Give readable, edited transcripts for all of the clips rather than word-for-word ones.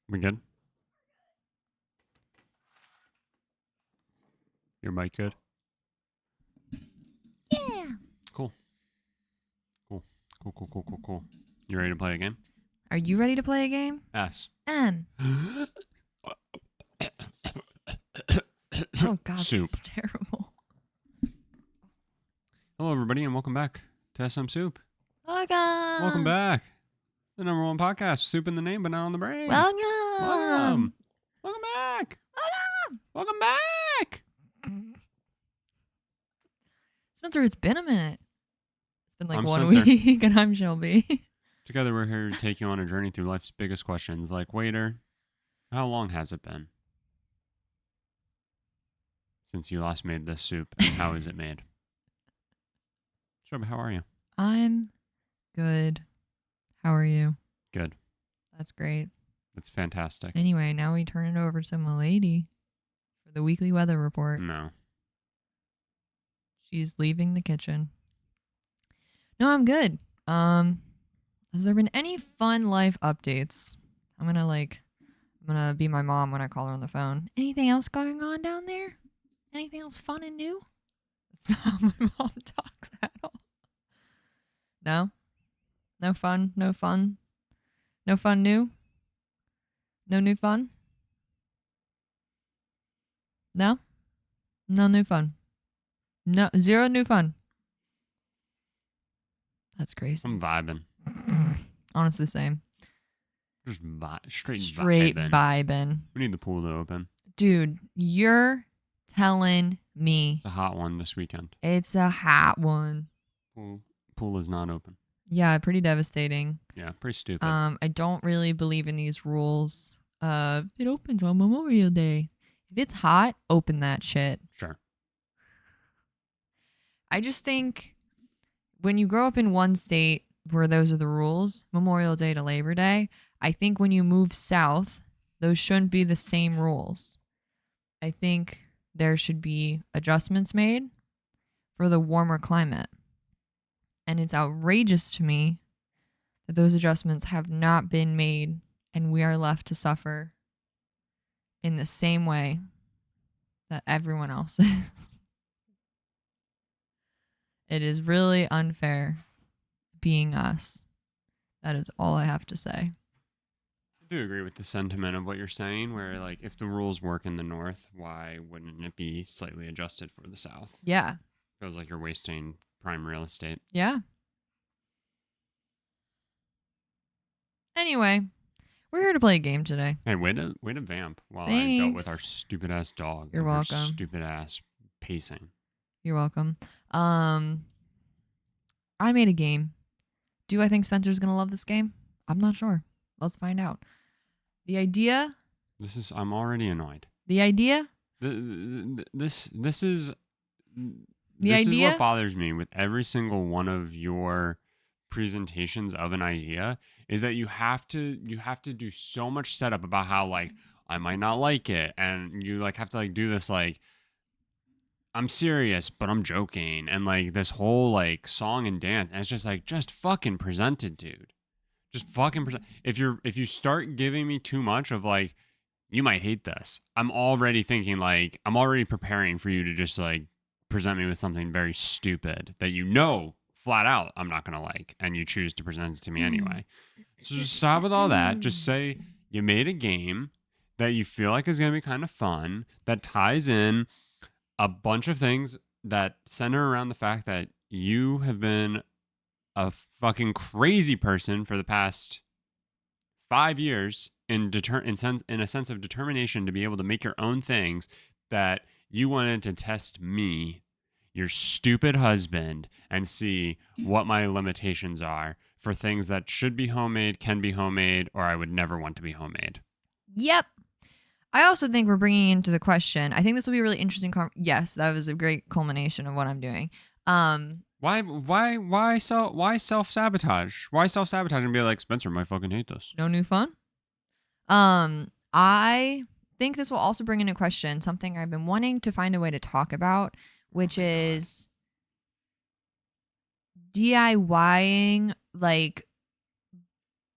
We good? Your mic good? Yeah. Cool. Cool. You ready to play a game? Are you ready to play a game? Yes. Oh, God, Soup. it's terrible. Hello, everybody, and welcome back to SMSoup. Welcome Welcome. back. The #1 podcast, soup in the name, but not on the brain. Welcome. Welcome back. Welcome back. Spencer, it's been a minute. It's been like I'm 1 Spencer. week, and I'm Shelby. Together, we're here to take you on a journey through life's biggest questions, like, waiter, how long has it been since you last made this soup, and how is it made? Shelby, how are you? I'm good. How are you? Good. That's great. That's fantastic. Anyway, now we turn it over to Milady for the weekly weather report. No. She's leaving the kitchen. No, I'm good. Has there been any fun life updates? I'm gonna be my mom when I call her on the phone. Anything else going on down there? Anything else fun and new? That's not how my mom talks at all. No? No fun? No fun? No fun new? No new fun? No? No new fun. No, zero new fun. That's crazy. I'm vibing. Honestly, same. Just straight vibing. Vibing. We need the pool to open. Dude, you're telling me It's a hot one this weekend. it's a hot one. Pool is not open. Yeah, pretty devastating. Yeah, pretty stupid. I don't really believe in these rules. It opens on Memorial Day. If it's hot, open that shit. Sure. I just think when you grow up in one state where those are the rules, Memorial Day to Labor Day, I think when you move south, those shouldn't be the same rules. I think there should be adjustments made for the warmer climate. And it's outrageous to me that those adjustments have not been made and we are left to suffer in the same way that everyone else is. It is really unfair being us. That is all I have to say. I do agree with the sentiment of what you're saying, where, like, if the rules work in the north, why wouldn't it be slightly adjusted for the south? Yeah. Feels like you're wasting prime real estate. Yeah. Anyway, we're here to play a game today. Hey, way to vamp while I dealt with our Thanks. stupid ass dog. You're and her welcome. Stupid ass pacing. You're welcome. I made a game. Do I think Spencer's going to love this game? I'm not sure. Let's find out. The idea... I'm already annoyed. The idea... This is idea? what bothers me with every single one of your presentations of an idea is that you have to do so much setup about how, like, I might not like it, and you, like, have to, like, do this, like, I'm serious but I'm joking, and, like, this whole, like, song and dance, and it's just like, just fucking present it, dude. Just fucking present. If you start giving me too much of, like, you might hate this, I'm already thinking, like, I'm already preparing for you to just, like, present me with something very stupid that you know flat out I'm not going to like, and you choose to present it to me anyway. So just stop with all that. Just say you made a game that you feel like is going to be kind of fun, that ties in a bunch of things that center around the fact that you have been a fucking crazy person for the past 5 years in a sense of determination to be able to make your own things, that you wanted to test me, your stupid husband, and see what my limitations are for things that should be homemade, can be homemade, or I would never want to be homemade. Yep. I also think we're bringing into the question. I think this will be a really interesting. Yes, that was a great culmination of what I'm doing. Why self-sabotage? Why self-sabotage and be like, Spencer might fucking hate this? No new fun. I think this will also bring into question something I've been wanting to find a way to talk about, which is DIYing, like,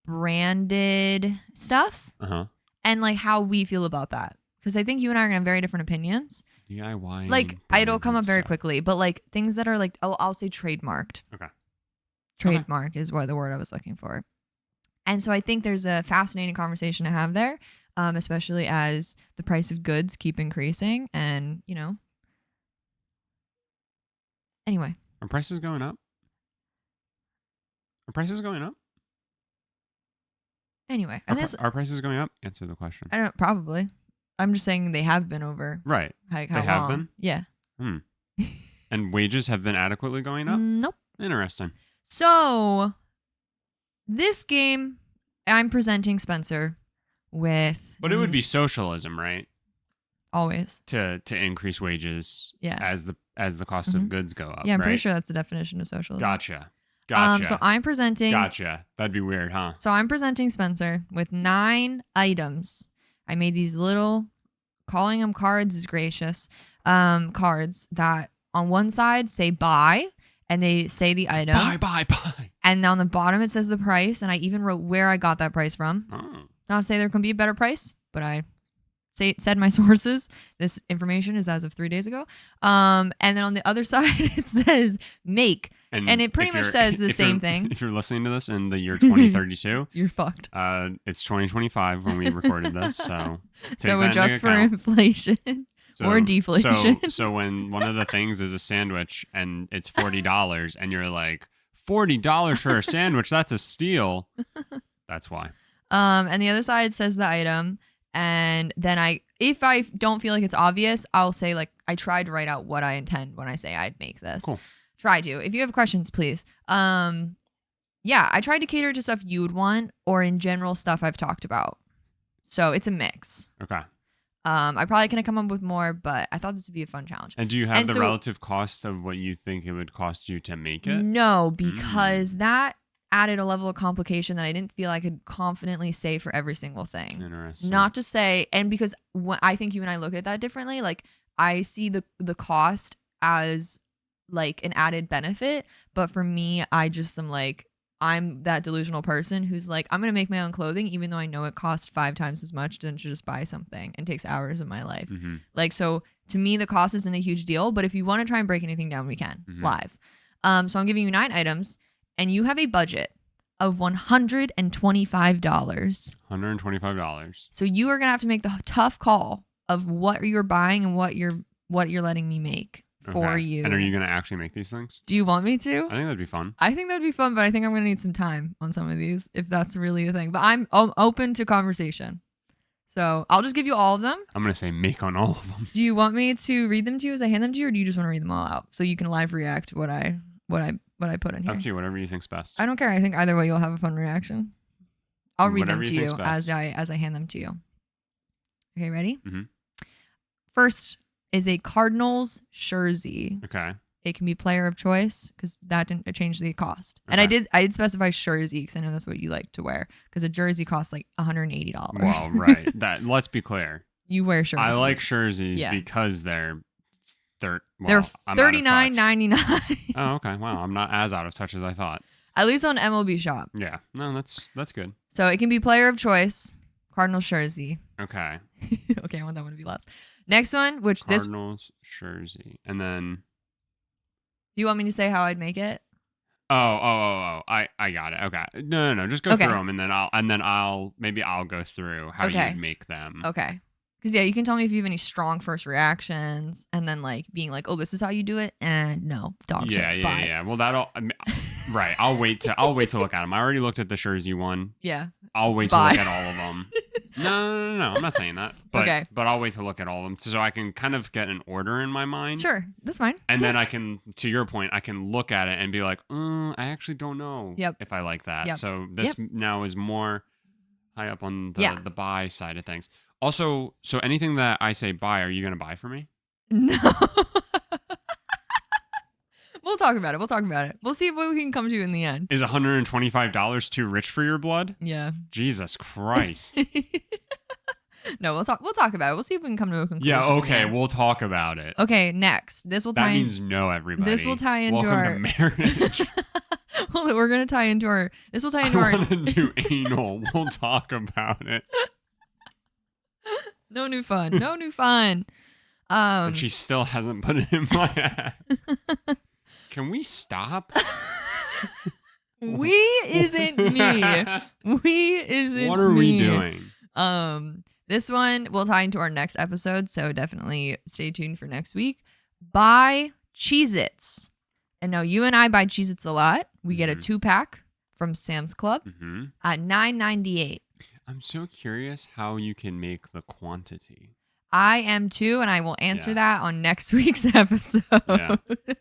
branded stuff. Uh-huh. and like how we feel about that. Because I think you and I are gonna have very different opinions. DIY. Like it'll come up very quickly, but like things that are like, I'll say trademarked. Okay. Trademark is what the word I was looking for. And so I think there's a fascinating conversation to have there, especially as the price of goods keep increasing, and Anyway, Are prices going up? Are prices going up? Anyway, Are prices going up? Answer the question. I don't probably. I'm just saying they have been over. Right. Like they how have long? been? Yeah. And wages have been adequately going up? Nope. Interesting. So this game, I'm presenting Spencer with. But it would be socialism, right? Always. To increase wages. Yeah. As the cost of goods go up. Yeah, I'm right? pretty sure that's the definition of socialism. Gotcha. So I'm presenting. Gotcha. That'd be weird, huh? So I'm presenting Spencer with 9 items. I made these little, calling them cards is gracious, cards that on one side say buy, and they say the item. Buy. And on the bottom it says the price, and I even wrote where I got that price from. Oh. Not to say there can be a better price, but I said my sources. This information is as of 3 days ago. And then on the other side it says make. And it pretty much says the same thing. If you're listening to this in the year 2032, you're fucked. It's 2025 when we recorded this, so adjust for inflation or deflation. So when one of the things is a sandwich and it's $40, and you're like, $40 for a sandwich, that's a steal. That's why. And the other side says the item, and then if I don't feel like it's obvious, I'll say like I tried to write out what I intend when I say I'd make this. Cool. Try to. If you have questions, please. Yeah, I tried to cater to stuff you would want, or in general stuff I've talked about. So it's a mix. Okay. I probably couldn't come up with more, but I thought this would be a fun challenge. And do you have the relative cost of what you think it would cost you to make it? No, because that added a level of complication that I didn't feel I could confidently say for every single thing. Interesting. Not to say, and because I think you and I look at that differently. Like I see the cost as like an added benefit, but for me, I just am like, I'm that delusional person who's like, I'm gonna make my own clothing even though I know it costs 5 times as much than to just buy something and takes hours of my life. Like, so to me the cost isn't a huge deal, but if you want to try and break anything down, we can live. So I'm giving you 9 items, and you have a budget of $125. $125. So you are gonna have to make the tough call of what you're buying and what you're letting me make for you. And are you going to actually make these things? Do you want me to? I think that'd be fun. I think that'd be fun, but I think I'm going to need some time on some of these if that's really the thing. But I'm open to conversation. So I'll just give you all of them. I'm going to say make on all of them. Do you want me to read them to you as I hand them to you, or do you just want to read them all out so you can live react what I put in here? Up to you, whatever you think's best. I don't care. I think either way you'll have a fun reaction. I'll read them to you as I hand them to you. Okay, ready? First is a Cardinals jersey. Okay. It can be player of choice because that didn't change the cost. Okay. And I did specify jersey because I know that's what you like to wear, because a jersey costs like $180. Well, right. Let's be clear. You wear jerseys. I like jerseys because they're $39.99. Oh, okay. Wow, I'm not as out of touch as I thought. At least on MLB Shop. Yeah. No, that's good. So it can be player of choice, Cardinals jersey. Okay. Okay, I want that one to be last. Next one, Cardinals jersey, and then. Do you want me to say how I'd make it? Oh! I got it. Okay. No. Just go through them, and then I'll go through how you'd make them. Okay. Because you can tell me if you have any strong first reactions, and then like being like, oh, this is how you do it, and no, dog shit. Yeah. Well, right. I'll wait to look at them. I already looked at the jersey one. Yeah. I'll wait to look at all of them. No. I'm not saying that. But, But I'll wait to look at all of them so I can kind of get an order in my mind. Sure, that's fine. And then I can, to your point, I can look at it and be like, I actually don't know if I like that. So this now is more high up on the buy side of things. Also, so anything that I say buy, are you going to buy for me? No. We'll talk about it. We'll see what we can come to in the end. Is $125 too rich for your blood? Yeah. Jesus Christ. No, we'll talk about it. We'll see if we can come to a conclusion. Yeah, okay, we'll talk about it. Okay, next. This will tie in. That means no, everybody. This will tie into Welcome to marriage. Well, we're going to tie into our... This will tie into I want to do anal. We'll talk about it. No new fun. No new fun. And she still hasn't put it in my ass. Can we stop? We isn't me. We isn't What are we me. doing? This one will tie into our next episode, so definitely stay tuned for next week. Buy Cheez-Its. And now you and I buy Cheez-Its a lot. We get a 2-pack from Sam's Club at $9.98. I'm so curious how you can make the quantity. I am too, and I will answer that on next week's episode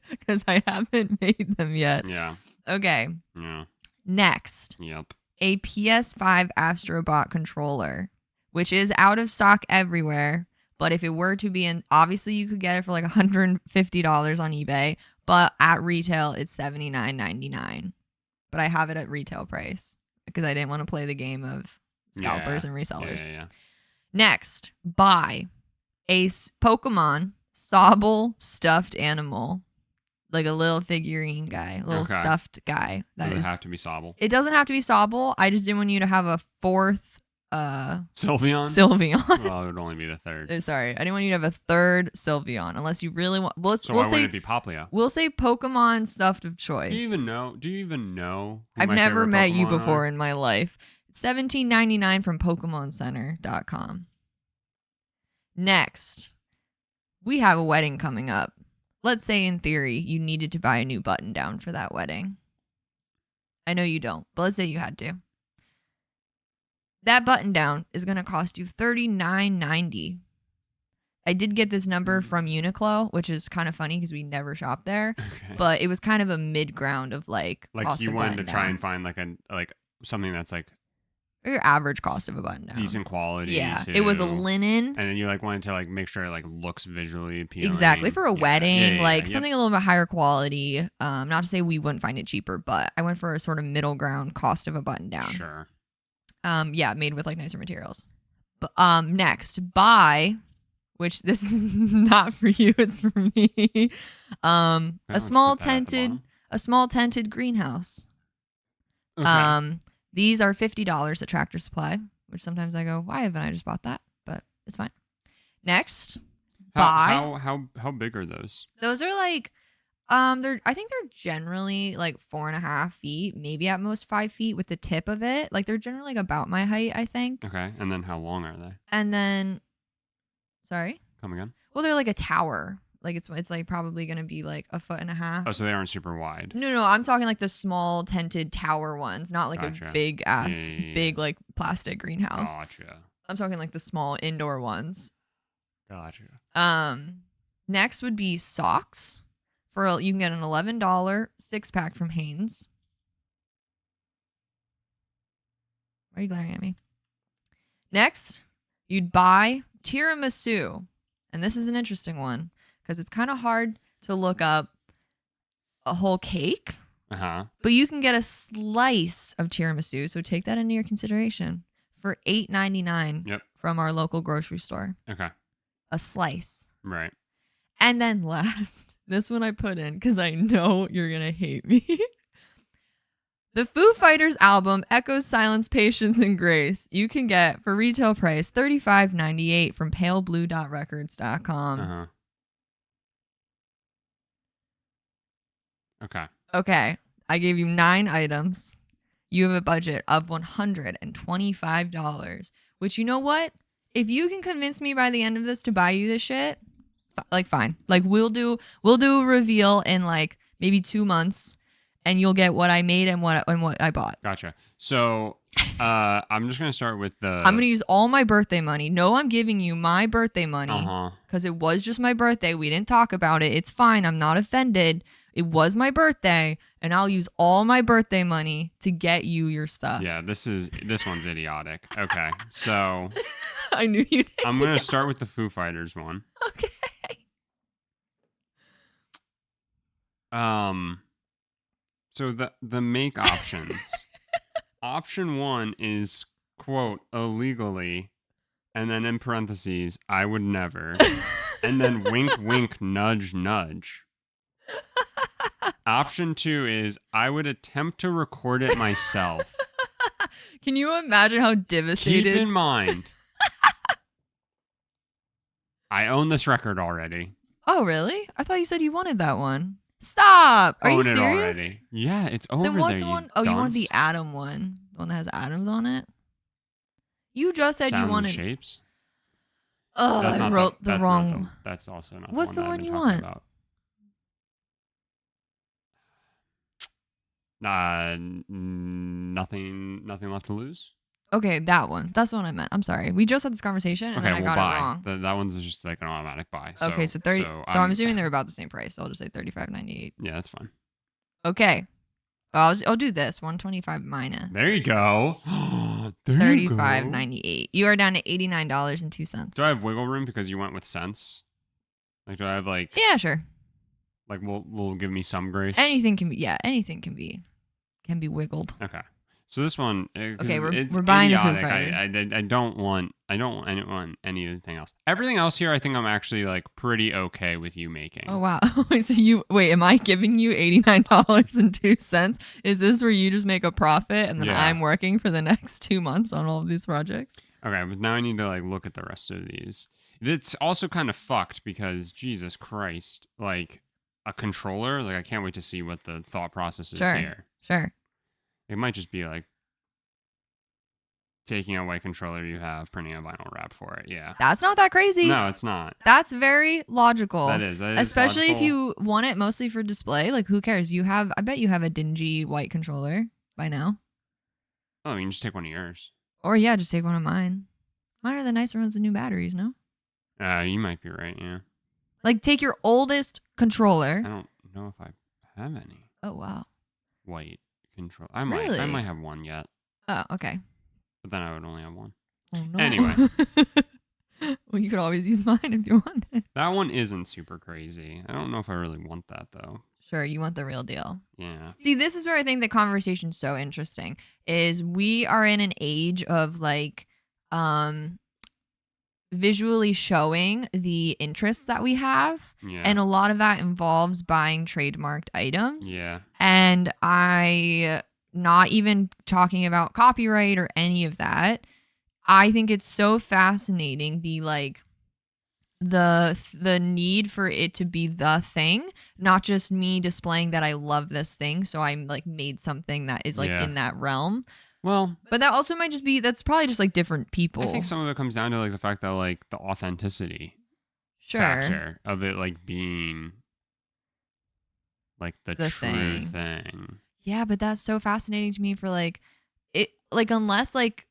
because I haven't made them yet. Yeah. Okay. Yeah. Next. Yep. A PS5 Astrobot controller, which is out of stock everywhere. But if it were to be in, obviously you could get it for like $150 on eBay, but at retail it's $79.99. But I have it at retail price because I didn't want to play the game of scalpers and resellers. Yeah. Next, buy a Pokemon Sobble stuffed animal, like a little figurine guy, a little stuffed guy. Does it have to be Sobble? It doesn't have to be Sobble. I just didn't want you to have a fourth Sylveon. Well, it would only be the third. Sorry, I didn't want you to have a third Sylveon unless you really want. Why wouldn't it be Popplio? We'll say Pokemon stuffed of choice. Do you even know? I've never met you before in my life. $17.99 from PokemonCenter.com. Next, we have a wedding coming up. Let's say in theory you needed to buy a new button down for that wedding. I know you don't, but let's say you had to. That button down is going to cost you $39.90. I did get this number from Uniqlo, which is kind of funny because we never shop there. Okay. But it was kind of a mid ground of like cost you of wanted to button try downs. and find like something that's like your average cost of a button down, decent quality. Yeah, too. It was a linen, and then you like wanted to like make sure it like looks visually appealing. Exactly, for a wedding, something a little bit higher quality. Not to say we wouldn't find it cheaper, but I went for a sort of middle ground cost of a button down. Sure. Made with like nicer materials. But next, buy, which this is not for you, it's for me. A small tented greenhouse. Okay. These are $50 at Tractor Supply, which sometimes I go, why haven't I just bought that? But it's fine. Next, buy. How big are those? Those are like, I think they're generally like 4.5 feet, maybe at most 5 feet with the tip of it. Like they're generally like about my height, I think. Okay, and then how long are they? And then, sorry? Come again? Well, they're like a tower. Like it's like probably gonna be like 1.5 feet. Oh, so they aren't super wide. No, I'm talking like the small tented tower ones, not like a big ass, big like plastic greenhouse. Gotcha. I'm talking like the small indoor ones. Gotcha. Next would be socks. You can get an $11 6-pack from Hanes. Why are you glaring at me? Next, you'd buy tiramisu, and this is an interesting one. Because it's kind of hard to look up a whole cake. But you can get a slice of tiramisu. So take that into your consideration for $8.99 from our local grocery store. Okay. A slice. Right. And then last, this one I put in because I know you're going to hate me. The Foo Fighters album, Echoes, Silence, Patience, and Grace, you can get for retail price $35.98 from paleblue.records.com. Okay. I gave you 9 items. You have a budget of $125, which, you know what? If you can convince me by the end of this to buy you this shit, like fine. Like we'll do a reveal in like maybe 2 months and you'll get what I made and what I bought. Gotcha. So, I'm just going to start with I'm going to use all my birthday money. No, I'm giving you my birthday money because it was just my birthday. We didn't talk about it. It's fine. I'm not offended. It was my birthday, and I'll use all my birthday money to get you your stuff. Yeah, this one's idiotic. Okay, so I knew you'd. I'm gonna start with the Foo Fighters one. Okay. So the make options. Option 1 is quote illegally, and then in parentheses, I would never, and then wink wink nudge nudge. Option 2 is I would attempt to record it myself. Can you imagine how devastated? Keep in mind, I own this record already. Oh, really? I thought you said you wanted that one. Stop. Are you Own it serious? already. Yeah, it's over Then what there, the you one? Oh, you want the dunce. atom one. The one that has atoms on it? You just said you Sound and wanted. Shapes. Oh, That's I not wrote the that's not wrong. that's also not the What's one the that I've one been you talking want? about. Nothing left to lose. Okay, that one. That's the one I meant. I'm sorry. We just had this conversation and Okay, then I we'll got it buy. wrong. That one's just like an automatic buy. So, Okay, so 30. So So I'm assuming they're about the same price. So I'll just say $35.98. Yeah, that's fine. Okay. I'll do this. 125 minus. There you go. There you go. $35.98. You are down to $89.02. Do I have wiggle room because you went with cents? Like, do I have like? Yeah, sure. Like, will give me some grace. Anything can be. Yeah, anything can be wiggled. Okay. So this one, Okay, we're it's buying the Foo idiotic. Fighters. I don't want anything else. Everything else here, I think I'm actually like pretty okay with you making. Oh wow! So am I giving you $89.02? Is this where you just make a profit and then Yeah. I'm working for the next 2 months on all of these projects? Okay, but now I need to like look at the rest of these. It's also kind of fucked because Jesus Christ, like a controller, like I can't wait to see what the thought process is here. Sure. It might just be like taking a white controller you have, printing a vinyl wrap for it. Yeah. That's not that crazy. No, it's not. That's very logical. That is Especially logical. if you want it mostly for display. Like, who cares? I bet you have a dingy white controller by now. Oh, you can just take one of yours. Or yeah, just take one of mine. Mine are the nicer ones with new batteries, no? You might be right, yeah. Like, take your oldest controller. I don't know if I have any Oh, wow. white control. Really? I might have one yet, Oh, okay. but then I would only have one. Oh, no. Anyway. Well, you could always use mine if you wanted. That one isn't super crazy. I don't know if I really want that, though. Sure, you want the real deal. Yeah. See, this is where I think the conversation's so interesting, is we are in an age of, like, visually showing the interests that we have. Yeah. And a lot of that involves buying trademarked items. Yeah. And I, not even talking about copyright or any of that, I think it's so fascinating the need for it to be the thing, not just me displaying that I love this thing, so I'm like made something that is like in that realm. Well, but that also might just be, that's probably just like different people. I think some of it comes down to like the fact that like the authenticity factor of it like being like the true thing. Yeah, but that's so fascinating to me for like it, like unless like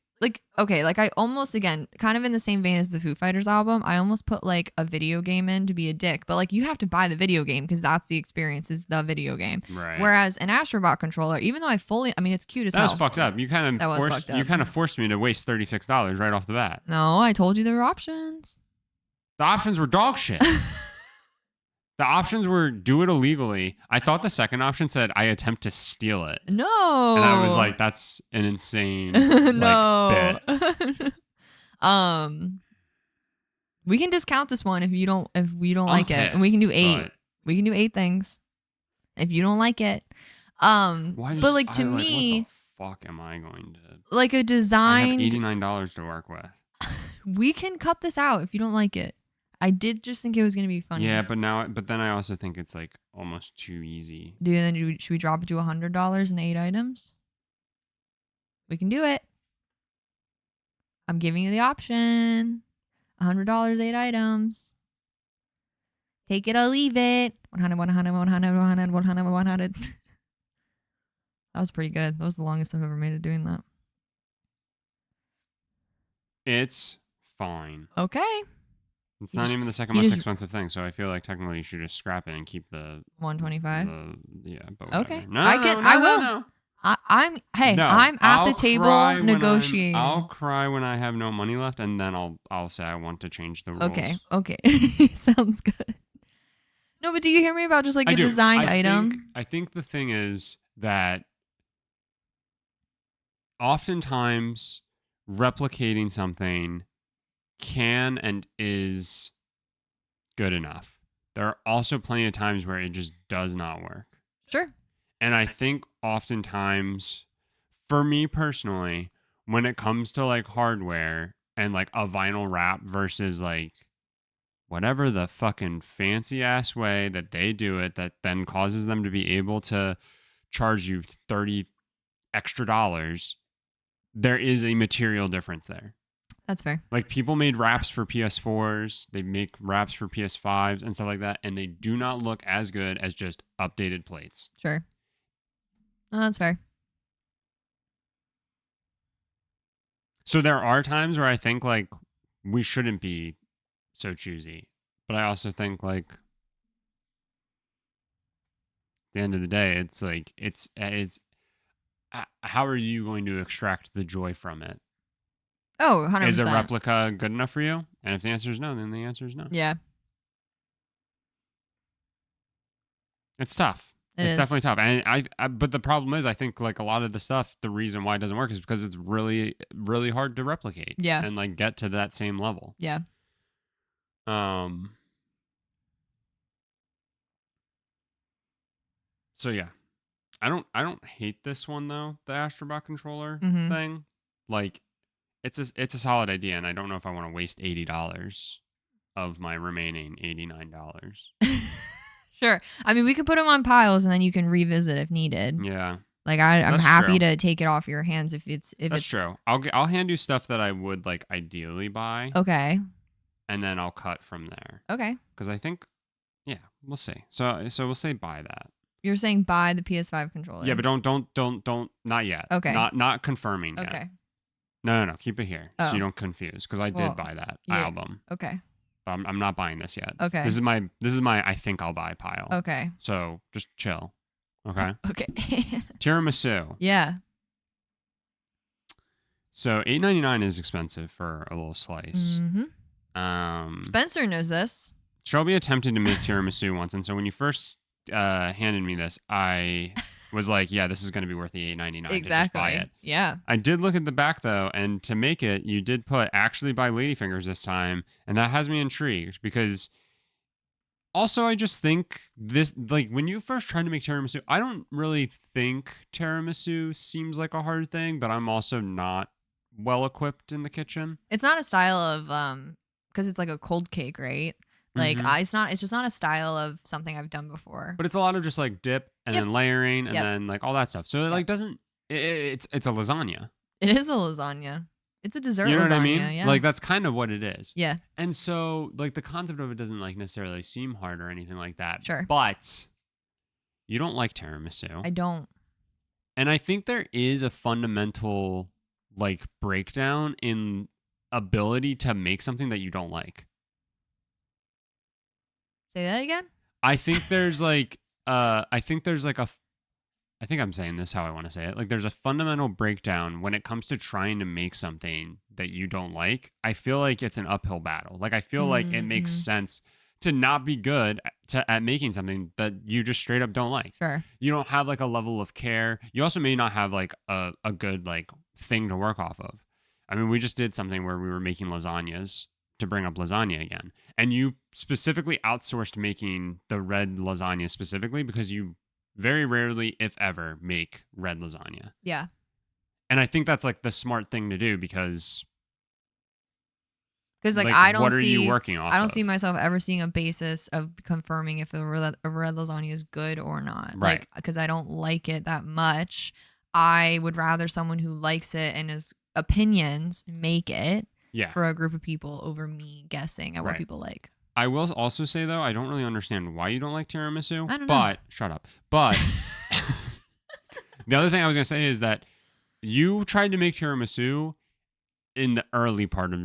okay, like I almost, again, kind of in the same vein as the Foo Fighters album, I almost put like a video game in to be a dick, but like you have to buy the video game because that's the experience, is the video game. Right. Whereas an Astrobot controller, even though I mean, it's cute as hell. That was fucked up. You kind of forced me to waste $36 right off the bat. No, I told you there were options. The options were dog shit. The options were do it illegally. I thought the second option said I attempt to steal it. No. And I was like, that's an insane no. bit. We can discount this one if we don't like it. And we can do 8. We can do 8 things. If you don't like it. But like to me, what the fuck am I going to, like a design, I have $89 to work with. We can cut this out if you don't like it. I did just think it was gonna be funny. Yeah, but then I also think it's like almost too easy. Should we drop it to $100 and 8 items? We can do it. I'm giving you the option. $100, 8 items. Take it or leave it. 100, 100, 100, 100, 100, 100. That was pretty good. That was the longest I've ever made it doing that. It's fine. Okay. It's not even the second most expensive thing, so I feel like technically you should just scrap it and keep the 125. Yeah, but whatever. Okay. I will. No. I'm at the table negotiating. I'll cry when I have no money left, and then I'll say I want to change the rules. Okay. Sounds good. No, but do you hear me about just like a designed item? I think the thing is that oftentimes replicating something can and is good enough. There are also plenty of times where it just does not work. Sure. And I think oftentimes, for me personally, when it comes to like hardware and like a vinyl wrap versus like whatever the fucking fancy ass way that they do it that then causes them to be able to charge you 30 extra dollars, there is a material difference there. That's fair. Like, people made wraps for PS4s, they make wraps for PS5s and stuff like that, and they do not look as good as just updated plates. Sure. Oh, that's fair. So there are times where I think like we shouldn't be so choosy, but I also think like at the end of the day, it's like it's how are you going to extract the joy from it? Oh, 100%. Is a replica good enough for you? And if the answer is no, then the answer is no. Yeah. It's tough. It's is. definitely tough. And but the problem is, I think like a lot of the stuff, the reason why it doesn't work is because it's really, really hard to replicate. Yeah. And like get to that same level. Yeah. So yeah. I don't hate this one though, the Astrobot controller Mhm. thing. Like it's a solid idea, and I don't know if I want to waste $80 of my remaining $89. Sure. I mean, we could put them on piles and then you can revisit if needed. Yeah. Like I'm That's happy true. to take it off your hands if it's That's true. I'll hand you stuff that I would like ideally buy, Okay. and then I'll cut from there. Okay. Because I think, yeah, we'll see. So we'll say buy that. You're saying buy the PS5 controller. Yeah, but don't not yet. Okay. Not confirming yet. Okay. No. Keep it here so Oh. you don't confuse. Because I Well, did buy that yeah. album. Okay. But I'm not buying this yet. Okay. This is my I think I'll buy pile. Okay. So just chill. Okay. Okay. Tiramisu. Yeah. So $8.99 is expensive for a little slice. Mm-hmm. Spencer knows this. Shelby attempted to make tiramisu once, and so when you first handed me this, I was like, "Yeah, this is going to be worth the $8.99. Exactly. To just buy it." Yeah. I did look at the back though, and to make it, you did put actually buy ladyfingers this time, and that has me intrigued because. Also, I just think this, like, when you first try to make tiramisu, I don't really think tiramisu seems like a hard thing, but I'm also not well equipped in the kitchen. It's not a style of because it's like a cold cake, right? Like Mhm. it's just not a style of something I've done before. But it's a lot of just like dip and Yep. then layering and Yep. then like all that stuff. So it like doesn't, it's a lasagna. It is a lasagna. It's a dessert You know lasagna. what I mean? Yeah. Like that's kind of what it is. Yeah. And so like the concept of it doesn't like necessarily seem hard or anything like that. Sure. But you don't like tiramisu. I don't. And I think there is a fundamental like breakdown in ability to make something that you don't like. Say that again? I think there's like I think I'm saying this how I want to say it. Like there's a fundamental breakdown when it comes to trying to make something that you don't like. I feel like it's an uphill battle. Like I feel like it makes sense to not be good at making something that you just straight up don't like. Sure. You don't have like a level of care. You also may not have like a good like thing to work off of. I mean, we just did something where we were making lasagnas to bring up lasagna again. And you specifically outsourced making the red lasagna specifically because you very rarely, if ever, make red lasagna. Yeah. And I think that's like the smart thing to do because like like, I don't what are see you working off I don't of? see myself ever seeing a basis of confirming if a red lasagna is good or not. Right. Like because I don't like it that much. I would rather someone who likes it and his opinions make it Yeah. for a group of people over me guessing at what Right. people like. I will also say though, I don't really understand why you don't like tiramisu. I don't know. But shut up. But the other thing I was gonna say is that you tried to make tiramisu in the early part of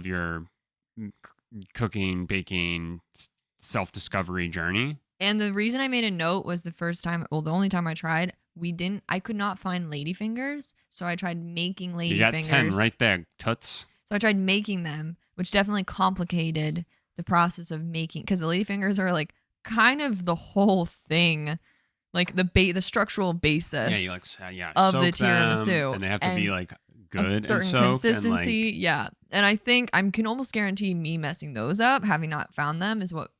your cooking, baking, self-discovery journey. And the reason I made a note was the only time I tried, I could not find ladyfingers. So I tried making ladyfingers. You got 10 right there, toots. So I tried making them, which definitely complicated the process of making, because the ladyfingers are like kind of the whole thing, like the structural basis Yeah, you like of soak the tiramisu. them, and they have to be like good a and certain soaked consistency. and like, Yeah. And I think I can almost guarantee me messing those up, having not found them, is what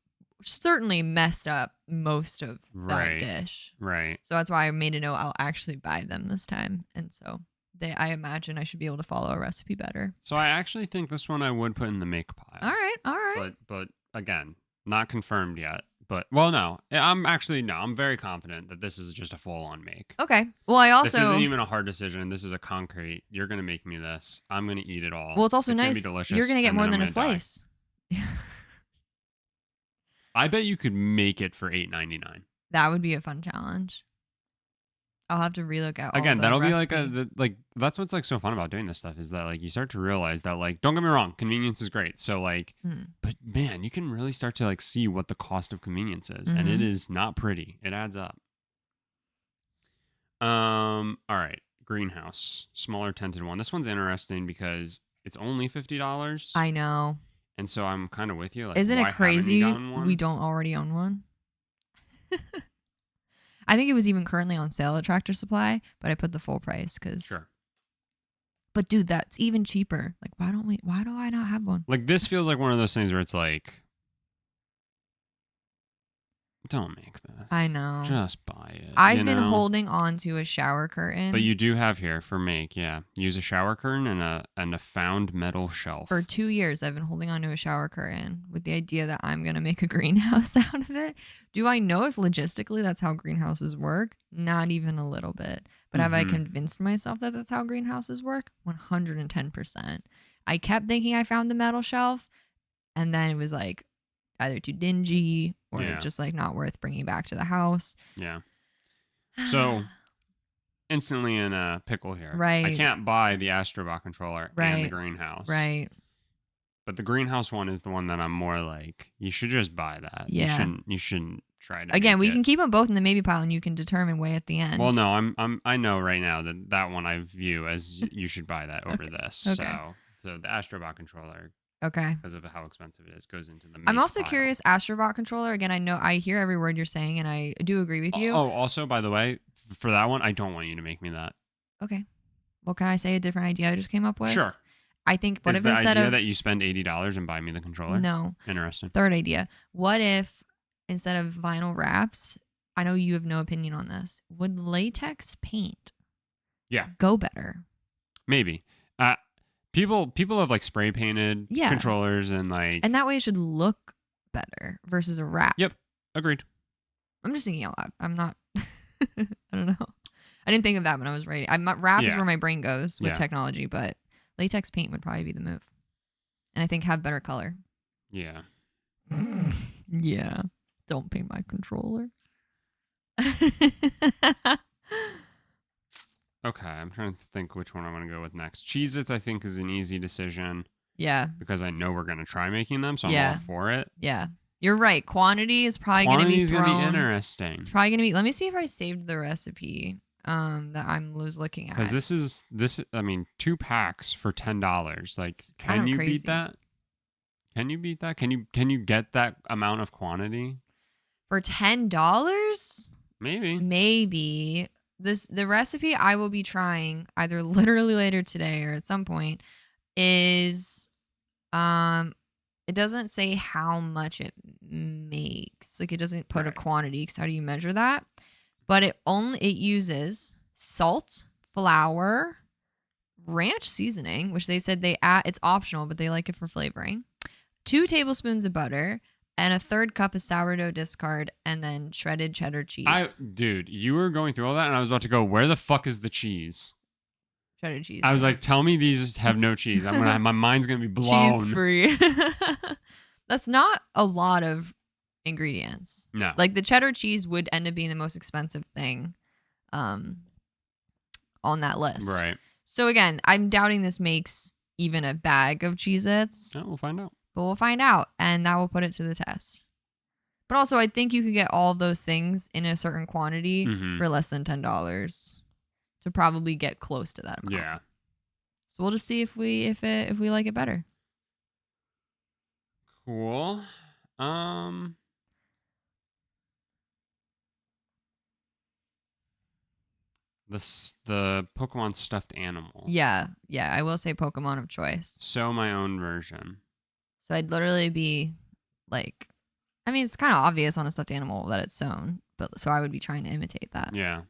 certainly messed up most of that Right. dish. right. So that's why I made a note I'll actually buy them this time. And so I imagine I should be able to follow a recipe better. So I actually think this one I would put in the make pile. All right. But again, not confirmed yet. But well, no, I'm very confident that this is just a full-on make. Okay. Well, I This isn't also even a hard decision. This is a concrete. You're gonna make me this. I'm gonna eat it all. well, it's also It's gonna be nice. You're delicious. gonna get and more then I'm than a gonna die. slice. I bet you could make it for $8.99. That would be a fun challenge. I'll have to relook at all Again, the that'll recipe. be like that's what's like so fun about doing this stuff is that like you start to realize that like don't get me wrong, convenience is great. So like, but man, you can really start to like see what the cost of convenience is, and it is not pretty. It adds up. All right, greenhouse, smaller tinted one. This one's interesting because it's only $50. I know. And so I'm kind of with you. Like, Isn't why it crazy haven't you gotten one? we don't already own one? I think it was even currently on sale at Tractor Supply, but I put the full price because. Sure. But dude, that's even cheaper. Like, why do I not have one? Like, this feels like one of those things where it's like, don't make this. I know. Just buy it. I've been holding on to a shower curtain. But you do have here for make, yeah. Use a shower curtain and a found metal shelf. For 2 years, I've been holding on to a shower curtain with the idea that I'm going to make a greenhouse out of it. Do I know if logistically that's how greenhouses work? Not even a little bit. But have I convinced myself that that's how greenhouses work? 110%. I kept thinking I found the metal shelf, and then it was like either too dingy or just like not worth bringing back to the house. Yeah. So instantly in a pickle here. Right. I can't buy the Astrobot controller and the greenhouse. Right. But the greenhouse one is the one that I'm more like, you should just buy that. Yeah. You shouldn't try to. Again, make we it. can keep them both in the maybe pile and you can determine way at the end. Well, no, I know right now that one I view as you should buy that over this. Okay. So the Astrobot controller, okay, because of how expensive it is, goes into the. I'm also pile. curious, Astrobot controller. Again, I know I hear every word you're saying, and I do agree with you. Oh, also, by the way, for that one, I don't want you to make me that. Okay. Well, can I say a different idea I just came up with? Sure. I think what is if the instead idea of that you spend $80 and buy me the controller? No. Interesting. Third idea. What if instead of vinyl wraps, I know you have no opinion on this, would latex paint go better? Maybe. People have like spray painted controllers and that way it should look better versus a wrap. Yep. Agreed. I'm just thinking out loud. I'm not I don't know. I didn't think of that when I was writing. Wrap is where my brain goes with technology, but latex paint would probably be the move. And I think have better color. Yeah. Yeah. Don't paint my controller. Okay, I'm trying to think which one I want to go with next. Cheez-Its, I think, is an easy decision. Yeah. Because I know we're going to try making them, so I'm all for it. Yeah. You're right. Quantity is probably going to be thrown. Quantity is going to be interesting. It's probably going to be... Let me see if I saved the recipe that I was looking at. Because this, I mean, 2 packs for $10. Like, can you beat that? Can you beat that? Can you get that amount of quantity? For $10? Maybe. The recipe I will be trying either literally later today or at some point is it doesn't say how much it makes. Like it doesn't put a quantity because how do you measure that? But it uses salt, flour, ranch seasoning, which they said they add, it's optional, but they like it for flavoring. 2 tablespoons of butter. And a 1/3 cup of sourdough discard, and then shredded cheddar cheese. Dude, you were going through all that, and I was about to go, where the fuck is the cheese? Cheddar cheese. I was like, tell me these have no cheese. My mind's gonna be blown. Cheese free. That's not a lot of ingredients. No. Like the cheddar cheese would end up being the most expensive thing on that list. Right. So again, I'm doubting this makes even a bag of Cheez-Its. Oh, we'll find out. But we'll find out, and that will put it to the test. But also, I think you could get all of those things in a certain quantity for less than $10 to probably get close to that amount. Yeah. So we'll just see if we like it better. Cool. The Pokemon stuffed animal. Yeah, I will say Pokemon of choice. So my own version. So I'd literally be like, I mean, it's kind of obvious on a stuffed animal that it's sewn, but so I would be trying to imitate that. Yeah.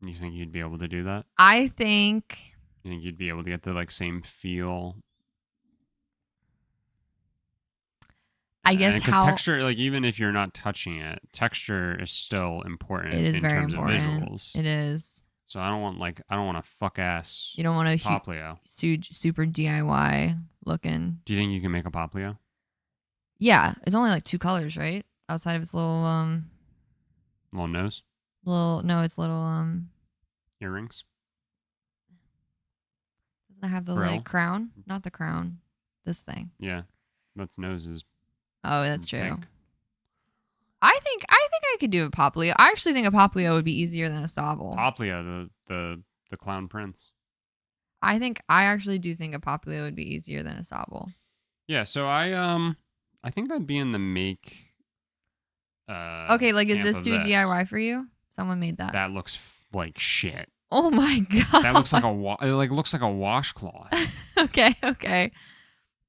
You think you'd be able to do that? I think. You think you'd be able to get the like same feel? I guess because how texture, like even if you're not touching it, texture is still important it is in very terms of important. visuals. It is. So I don't want a fuck ass You don't want a Poplio. super DIY looking. Do you think you can make a Poplio? Yeah, it's only like 2 colors, right? Outside of its Little nose, it's little earrings, doesn't it have the frill. like crown? Not the crown. This thing. Yeah, but its nose is Oh, that's true. pink. I think I could do a Poplio. I actually think a Poplio would be easier than a Sobble. Poplio, the clown prince. I actually do think a Poplio would be easier than a Sobble. Yeah, so I think I'd be in the make. Okay, like is camp this of too DIY for you? Someone made that. That looks like shit. Oh my god. That looks like it looks like a washcloth. Okay.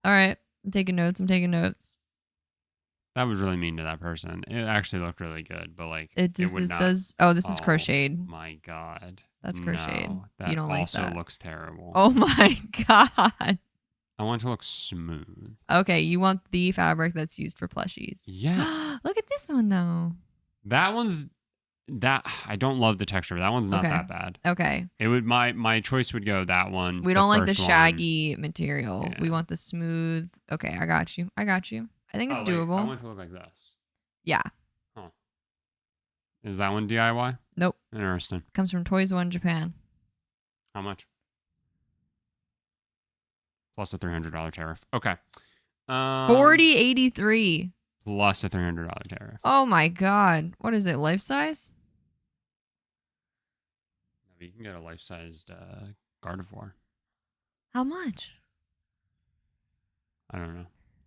All right. I'm taking notes. That was really mean to that person. It actually looked really good, but like It does. would This not. does. Oh, this is Oh crocheted. my god. That's crocheted. No, You that don't like also that. looks terrible. Oh my god. I want it to look smooth. Okay, you want the fabric that's used for plushies. Yeah. Look at this one though. That I don't love the texture. That one's not Okay. that bad. Okay. It would my choice would go that one. We don't like the first one. shaggy material. Yeah. We want the smooth. Okay, I got you. I think it's Oh, wait, doable. I want it to look like this. Yeah. Huh. Is that one DIY? Nope. Interesting. Comes from Toys One Japan. How much? Plus a $300 tariff. Okay. 40.83. Plus a $300 tariff. Oh my god. What is it? Life size? You can get a life-sized Gardevoir. How much? I don't know.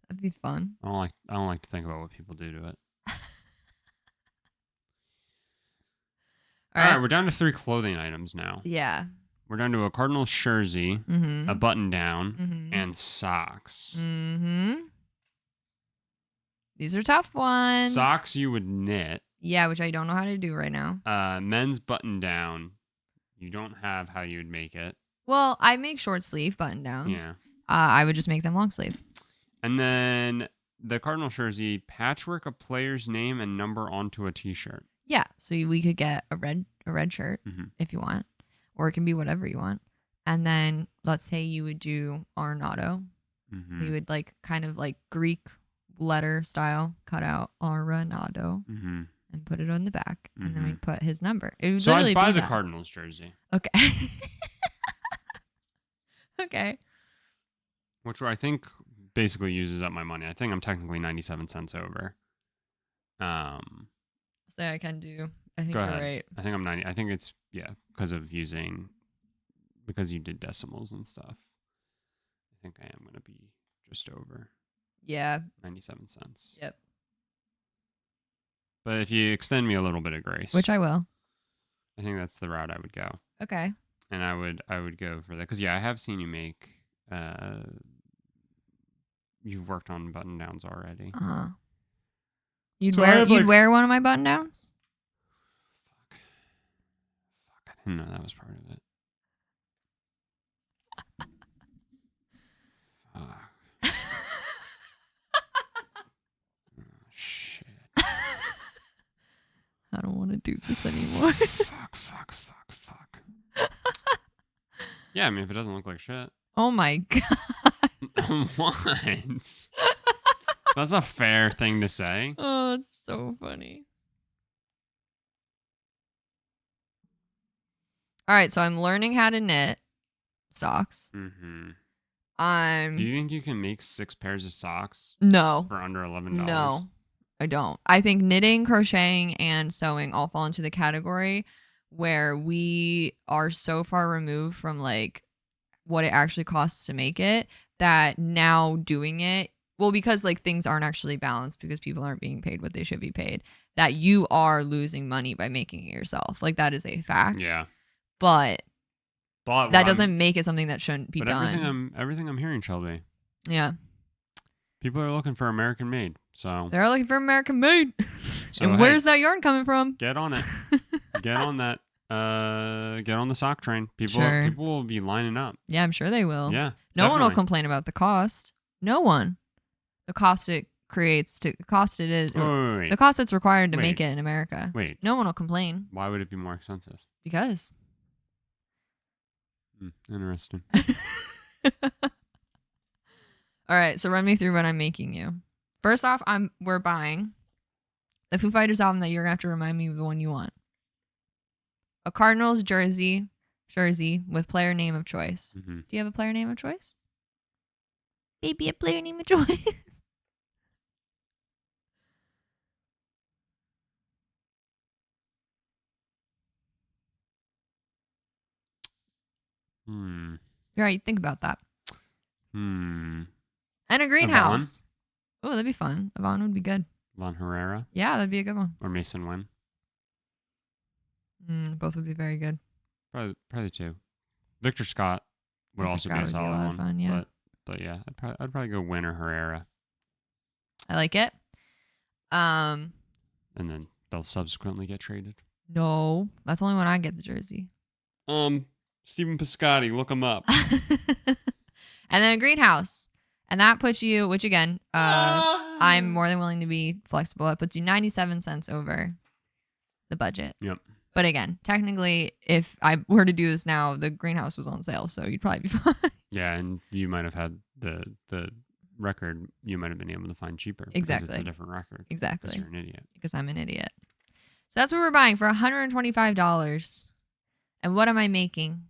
That'd be fun. I don't like to think about what people do to it. All right, we're down to 3 clothing items now. Yeah. We're down to a Cardinals jersey, Mm-hmm. a button-down, Mm-hmm. and socks. Mm-hmm. These are tough ones. Socks you would knit. Yeah, which I don't know how to do right now. Men's button-down. You don't have how you would make it. Well, I make short sleeve button downs. Yeah. I would just make them long sleeve. And then the Cardinal jersey, patchwork a player's name and number onto a t-shirt. Yeah, so we could get a red shirt Mm-hmm. if you want, or it can be whatever you want. And then let's say you would do Arenado. Mm-hmm. You would like kind of like Greek letter style cut out Arenado Mm-hmm. and put it on the back, and then Mhm. we'd put his number. It would So literally I'd buy be the that. Cardinals jersey, Okay. Okay. which I think basically uses up my money. I think I'm technically 97 cents over. So I can do. I think Go you're ahead. right. I think I'm 90. I think it's because you did decimals and stuff. I think I am going to be just over Yeah. 97 cents. Yep. But if you extend me a little bit of grace, Which I will. I think that's the route I would go. Okay. And I would go for that because I have seen you make. You've worked on button downs already. Uh-huh. You'd So I have, like- wear one of my button downs? Fuck! I didn't know that was part of it. Fuck. Oh, shit. I don't want to do this anymore. Fuck. Yeah, I mean, if it doesn't look like shit. Oh my god. What? That's a fair thing to say. Oh, it's so funny. All right, so I'm learning how to knit socks. Mm-hmm. I'm Do you think you can make 6 pairs of socks No. for under $11? No. I don't. I think knitting, crocheting, and sewing all fall into the category where we are so far removed from like what it actually costs to make it that now doing it, well, because like things aren't actually balanced because people aren't being paid what they should be paid, that you are losing money by making it yourself. Like that is a fact. Yeah. But But that doesn't make it something that shouldn't be But done. everything I'm hearing, Shelby, Yeah. people are looking for American made. So They're looking for American made. So, And hey. where's that yarn coming from? get on it. Get on that. Get on the sock train. People Sure. people will be lining up. Yeah, I'm sure they will. Yeah. No one will definitely. complain about the cost. No one. The cost it creates to cost it is Wait. the cost that's required to make Wait. it in America. Wait. No one will complain Why would it be more expensive? because. Interesting. All right, so run me through what I'm making you. First off, we're buying the Foo Fighters album that you're gonna have to remind me of the one you want. A Cardinals jersey with player name of choice. Mm-hmm. Do you have a player name of choice? Maybe a player name of choice. Hmm. All right, think about that. Hmm. And a greenhouse. Oh, that'd be fun. Avon would be good. Von Herrera Yeah, that'd be a good one. or Mason Wynn? Both would be very good. Probably two. Victor Scott would Victor also Scott be a would be a solid lot of one. fun, yeah. But yeah, I'd probably go Wynn or Herrera, I like it. and then they'll subsequently get traded. No, that's only when I get the jersey. Stephen Piscotty, look him up. And then a greenhouse. And that puts you, which again, I'm more than willing to be flexible. It puts you 97 cents over the budget. Yep. But again, technically, if I were to do this now, the greenhouse was on sale, so you'd probably be fine. Yeah, and you might have had the record. You might have been able to find cheaper. Exactly. Because it's a different record. Exactly. Because you're an idiot. Because I'm an idiot. So that's what we're buying for $125. And what am I making?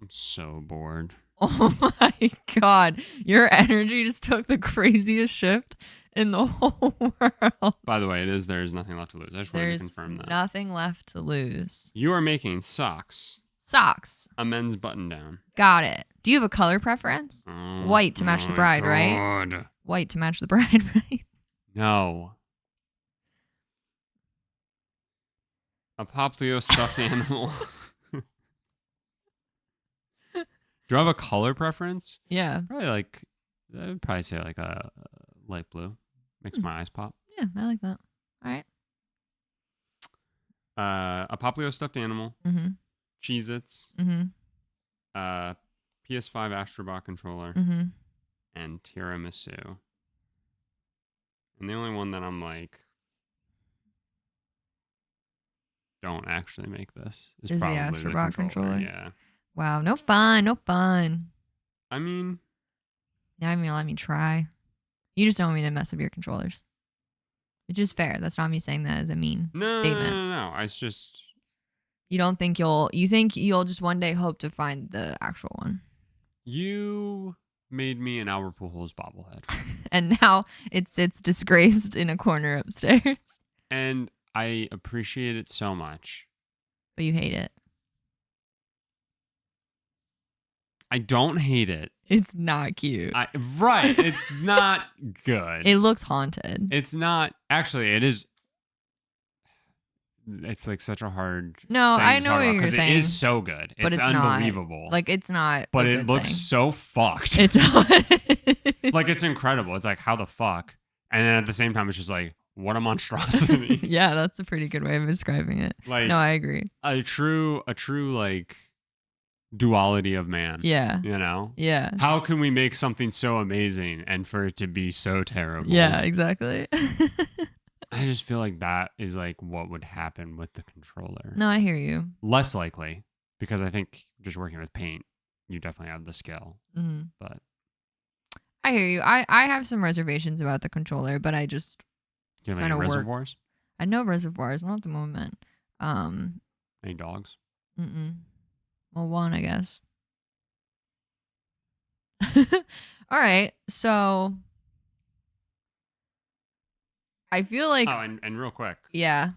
I'm so bored. Oh my God. Your energy just took the craziest shift in the whole world. By the way, there's nothing left to lose. I just wanted to There's confirm that. nothing left to lose. You are making socks. Socks. A men's button down. Got it. Do you have a color preference? Oh, White to match the bride, right? God. White to match the bride, right? No. A Poplio stuffed animal. Do I have a color preference? Yeah. I'd probably say like a light blue. Makes my eyes pop. Yeah, I like that. All right. A Poplio stuffed animal. Mm-hmm. Cheez-Its. Mm-hmm. PS5 Astrobot controller. Mm-hmm. And tiramisu. And the only one that I'm like, don't actually make this Is the probably Astrobot controller? Yeah. Wow, no fun, no fun. I mean, You're not even gonna let me try. You just don't want me to mess up your controllers. Which is fair. That's not me saying that as a mean statement. No. It's just, You think you'll just one day hope to find the actual one. you made me an Albert Pujols bobblehead. And now it sits disgraced in a corner upstairs. And I appreciate it so much. But you hate it. I don't hate it. It's not cute. Right. It's not good. It looks haunted. It's not. Actually, it is. It's like such a hard. No, thing I to know talk what about, you're 'cause saying. It is so good. But it's it's not. unbelievable. Like, it's not. But a it good looks thing. so fucked. It's like, it's incredible. It's like, how the fuck? And then at the same time, it's just like, what a monstrosity. Yeah, that's a pretty good way of describing it. Like, No, I agree. a true like duality of man. Yeah. You know? Yeah. How can we make something so amazing and for it to be so terrible? Yeah, exactly. I just feel like that is like what would happen with the controller. No, I hear you. Less likely, because I think just working with paint, you definitely have the skill. Mm-hmm. But I hear you. I have some reservations about the controller, but I just do you have trying any to work. reservoirs? I know reservoirs, not at the moment. Any dogs? Well, one, I guess. All right. So I feel like Oh, and real quick. yeah.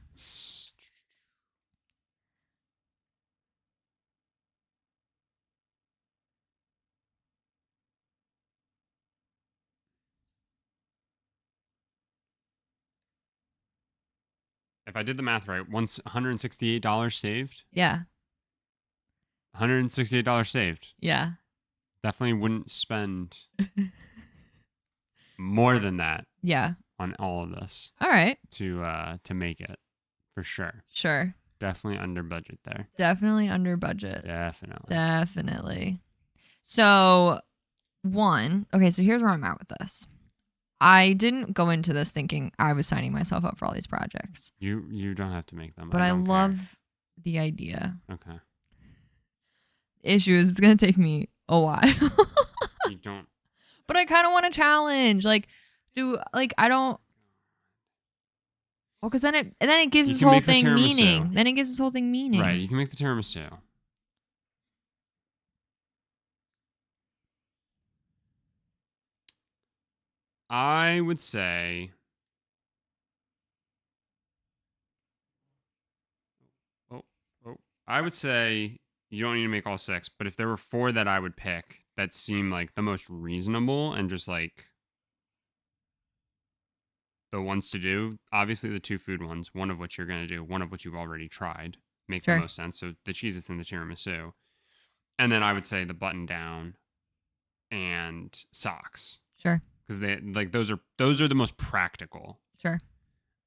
If I did the math right, once $168 saved. Yeah. $168 saved. Yeah. Definitely wouldn't spend more than that. Yeah. On all of this. All right. To make it, for sure. Sure. Definitely under budget there. Definitely under budget. Definitely. Definitely. So one, okay, so here's where I'm at with this. I didn't go into this thinking I was signing myself up for all these projects. You don't have to make them. But I don't love the idea. care. Okay. Issue is it's gonna take me a while. You don't. But I kind of want a challenge. I don't. Well, because then it gives You this can whole make the thing tiramisu. meaning. Then it gives this whole thing meaning. Right. You can make the tiramisu. I would say. Oh, I would say you don't need to make all 6, but if there were 4 that I would pick that seem like the most reasonable and just like the ones to do, obviously the 2 food ones, one of which you're going to do, one of which you've already tried, make Sure. the most sense. So the Cheez-Its and the tiramisu. And then I would say the button down and socks. Sure. Because they like those are the most practical. Sure.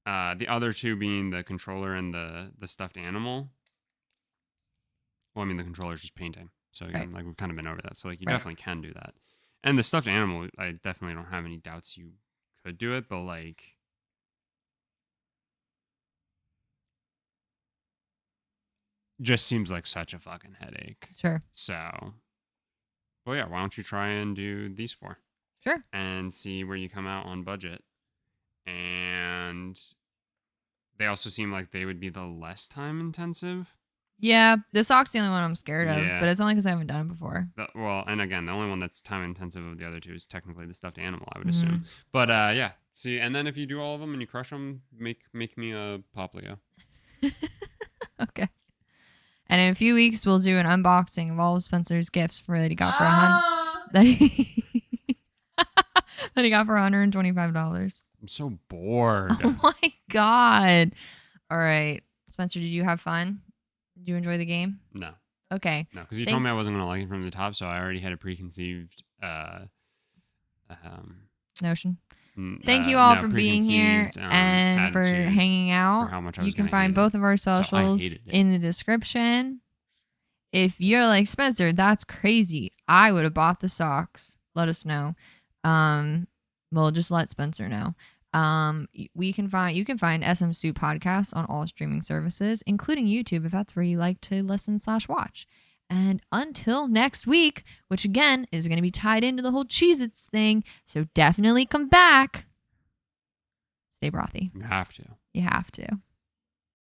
The other 2 being the controller and the stuffed animal. Well, I mean the controller's just painting. So again, like we've kind of been over that. So like you definitely can do that. And the stuffed animal, I definitely don't have any doubts you could do it, but like just seems like such a fucking headache. Sure. So, well, yeah, why don't you try and do these 4? Sure. And see where you come out on budget. And they also seem like they would be the less time intensive. Yeah, the sock's the only one I'm scared of, Yeah. but it's only because I haven't done it before. Well, and again, the only one that's time intensive of the other 2 is technically the stuffed animal, I would assume. But yeah, see, and then if you do all of them and you crush them, make me a Poplio. Okay. And in a few weeks, we'll do an unboxing of all of Spencer's gifts that he got for that he got for $125. I'm so bored. Oh my god! All right, Spencer, did you have fun? Did you enjoy the game? No. Okay. No, because you told me I wasn't gonna like it from the top, so I already had a preconceived notion. Thank you all for being here preconceived, and for attitude hanging out. for how much I You was can gonna find hate it. both of our So I socials hated it. in the description. If you're like, Spencer, that's crazy, I would have bought the socks. Let us know. Well, just let Spencer know. You can find SMSoup Podcast on all streaming services, including YouTube, if that's where you like to listen/watch. And until next week, which again is going to be tied into the whole Cheez-Its thing, so definitely come back. Stay brothy. You have to. You have to.